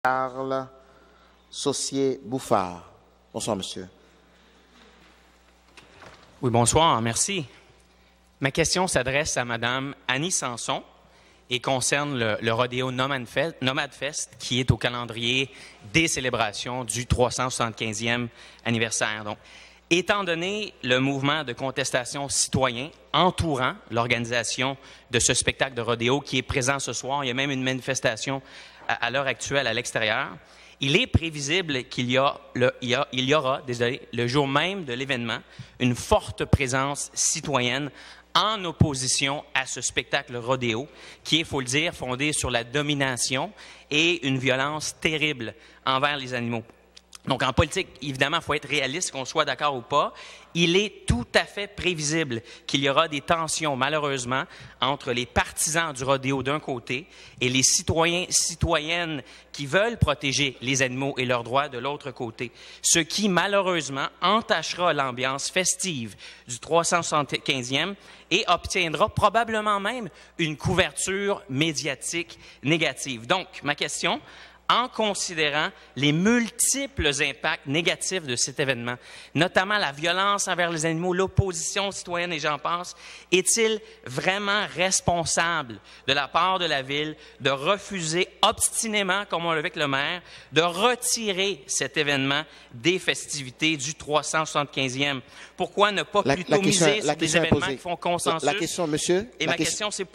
Charles Saucier-Bouffard. Bonsoir, monsieur. Oui, bonsoir, merci. Ma question s'adresse à Mme Annie Sanson et concerne le rodéo Nomad Fest qui est au calendrier des célébrations du 375e anniversaire. Donc, étant donné le mouvement de contestation citoyen entourant l'organisation de ce spectacle de rodéo qui est présent ce soir, il y a même une manifestation à l'heure actuelle à l'extérieur, il est prévisible qu'il y aura, le jour même de l'événement, une forte présence citoyenne en opposition à ce spectacle rodéo qui est, il faut le dire, fondé sur la domination et une violence terrible envers les animaux. Donc, en politique, évidemment, il faut être réaliste, qu'on soit d'accord ou pas. Il est tout à fait prévisible qu'il y aura des tensions, malheureusement, entre les partisans du rodéo d'un côté et les citoyennes qui veulent protéger les animaux et leurs droits de l'autre côté. Ce qui, malheureusement, entachera l'ambiance festive du 375e et obtiendra probablement même une couverture médiatique négative. Donc, ma question, en considérant les multiples impacts négatifs de cet événement, notamment la violence envers les animaux, l'opposition citoyenne et j'en passe, est-il vraiment responsable de la part de la Ville de refuser obstinément, comme on l'a vu avec le maire, de retirer cet événement des festivités du 375e? Pourquoi ne pas plutôt miser sur des événements qui font consensus? La question, monsieur. Et ma question, c'est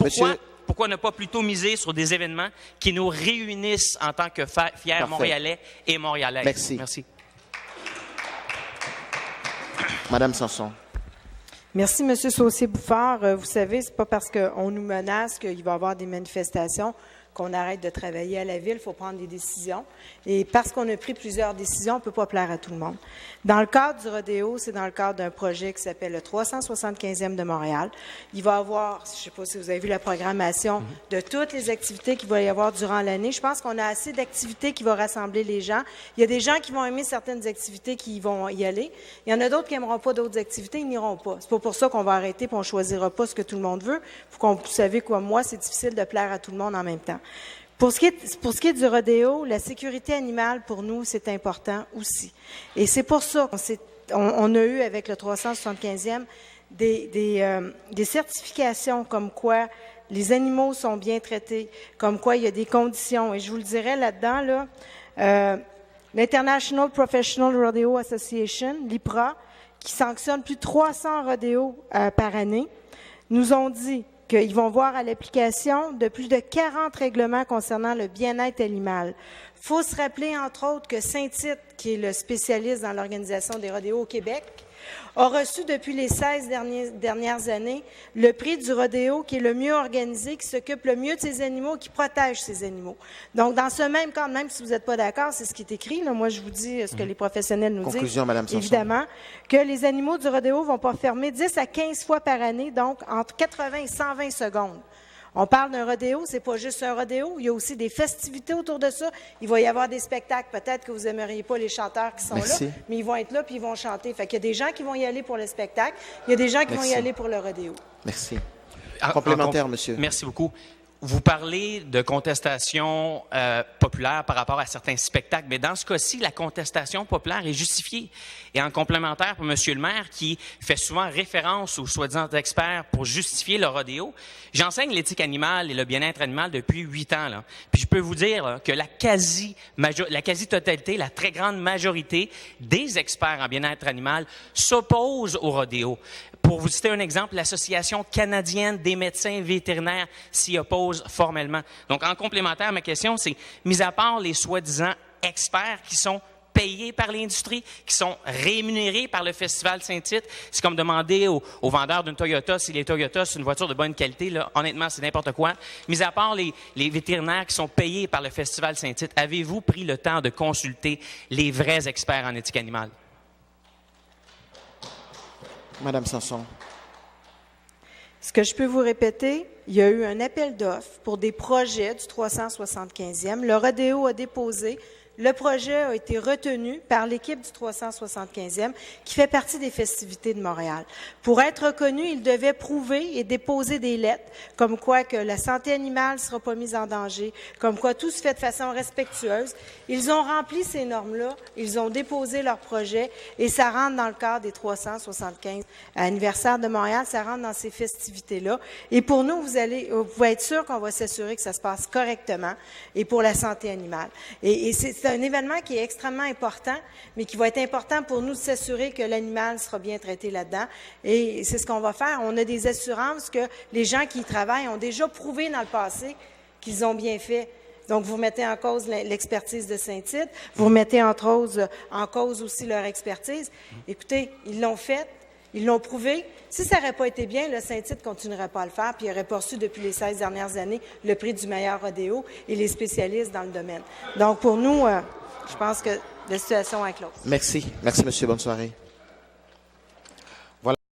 pourquoi ne pas plutôt miser sur des événements qui nous réunissent en tant que fiers Montréalais et Montréalaises? Merci. Merci. Madame Sanson. Merci, M. Saucier-Bouffard. Vous savez, c'est pas parce qu'on nous menace qu'il va y avoir des manifestations qu'on arrête de travailler à la Ville. Il faut prendre des décisions. Et parce qu'on a pris plusieurs décisions, on ne peut pas plaire à tout le monde. Dans le cadre du rodéo, c'est dans le cadre d'un projet qui s'appelle le 375e de Montréal. Il va y avoir, je ne sais pas si vous avez vu la programmation de toutes les activités qu'il va y avoir durant l'année. Je pense qu'on a assez d'activités qui vont rassembler les gens. Il y a des gens qui vont aimer certaines activités qui vont y aller. Il y en a d'autres qui n'aimeront pas d'autres activités, ils n'iront pas. C'est pas pour ça qu'on va arrêter et on ne choisira pas ce que tout le monde veut. Vous savez, comme moi, c'est difficile de plaire à tout le monde en même temps. Pour ce qui est du rodéo, la sécurité animale, pour nous, c'est important aussi. Et c'est pour ça qu'on a eu, avec le 375e, des certifications comme quoi les animaux sont bien traités, comme quoi il y a des conditions. Et je vous le dirais là-dedans, l'International Professional Rodeo Association, l'IPRA, qui sanctionne plus de 300 rodéos par année, nous ont dit qu'ils vont voir à l'application de plus de 40 règlements concernant le bien-être animal. Il faut se rappeler, entre autres, que Saint-Tite, qui est le spécialiste dans l'organisation des rodéos au Québec, a reçu depuis les 16 dernières années le prix du rodéo qui est le mieux organisé, qui s'occupe le mieux de ses animaux, qui protège ses animaux. Donc, dans ce même cadre, même si vous n'êtes pas d'accord, c'est ce qui est écrit, là, moi je vous dis ce que les professionnels nous disent, Madame Sanson. évidemment, que les animaux du rodéo vont pas fermer 10 à 15 fois par année, donc entre 80 et 120 secondes. On parle d'un rodéo, c'est pas juste un rodéo, il y a aussi des festivités autour de ça. Il va y avoir des spectacles, peut-être que vous n'aimeriez pas les chanteurs qui sont là, mais ils vont être là puis ils vont chanter. Fait qu'il y a des gens qui vont y aller pour le spectacle, il y a des gens qui vont y aller pour le rodéo. Merci. Complémentaire, monsieur. Merci beaucoup. Vous parlez de contestation populaire par rapport à certains spectacles, mais dans ce cas-ci, la contestation populaire est justifiée. Et en complémentaire pour M. le maire, qui fait souvent référence aux soi-disant experts pour justifier le rodéo, j'enseigne l'éthique animale et le bien-être animal depuis 8 ans. Là. Puis je peux vous dire là, que la quasi-totalité, la très grande majorité des experts en bien-être animal s'opposent au rodéo. Pour vous citer un exemple, l'Association canadienne des médecins vétérinaires s'y oppose formellement. Donc, en complémentaire, ma question, c'est, mis à part les soi-disant experts qui sont payés par l'industrie, qui sont rémunérés par le Festival Saint-Tite, c'est comme demander aux vendeurs d'une Toyota si les Toyota, c'est une voiture de bonne qualité. Là, honnêtement, c'est n'importe quoi. Mis à part les vétérinaires qui sont payés par le Festival Saint-Tite, avez-vous pris le temps de consulter les vrais experts en éthique animale? Madame Sanson. Ce que je peux vous répéter, il y a eu un appel d'offres pour des projets du 375e. Le rodéo a déposé le projet a été retenu par l'équipe du 375e qui fait partie des festivités de Montréal. Pour être reconnu, ils devaient prouver et déposer des lettres comme quoi que la santé animale ne sera pas mise en danger, comme quoi tout se fait de façon respectueuse. Ils ont rempli ces normes-là, ils ont déposé leur projet et ça rentre dans le cadre des 375 anniversaires de Montréal, ça rentre dans ces festivités-là. Et pour nous, vous pouvez être sûr qu'on va s'assurer que ça se passe correctement et pour la santé animale. Et c'est un événement qui est extrêmement important, mais qui va être important pour nous de s'assurer que l'animal sera bien traité là-dedans. Et c'est ce qu'on va faire. On a des assurances que les gens qui y travaillent ont déjà prouvé dans le passé qu'ils ont bien fait. Donc, vous remettez en cause l'expertise de Saint-Tite, vous remettez entre autres en cause aussi leur expertise. Écoutez, ils l'ont fait. Ils l'ont prouvé. Si ça n'aurait pas été bien, le Saint-Tite ne continuerait pas à le faire, puis il n'aurait pas reçu depuis les 16 dernières années le prix du meilleur rodéo et les spécialistes dans le domaine. Donc, pour nous, je pense que la situation est close. Merci. Merci, monsieur. Bonne soirée.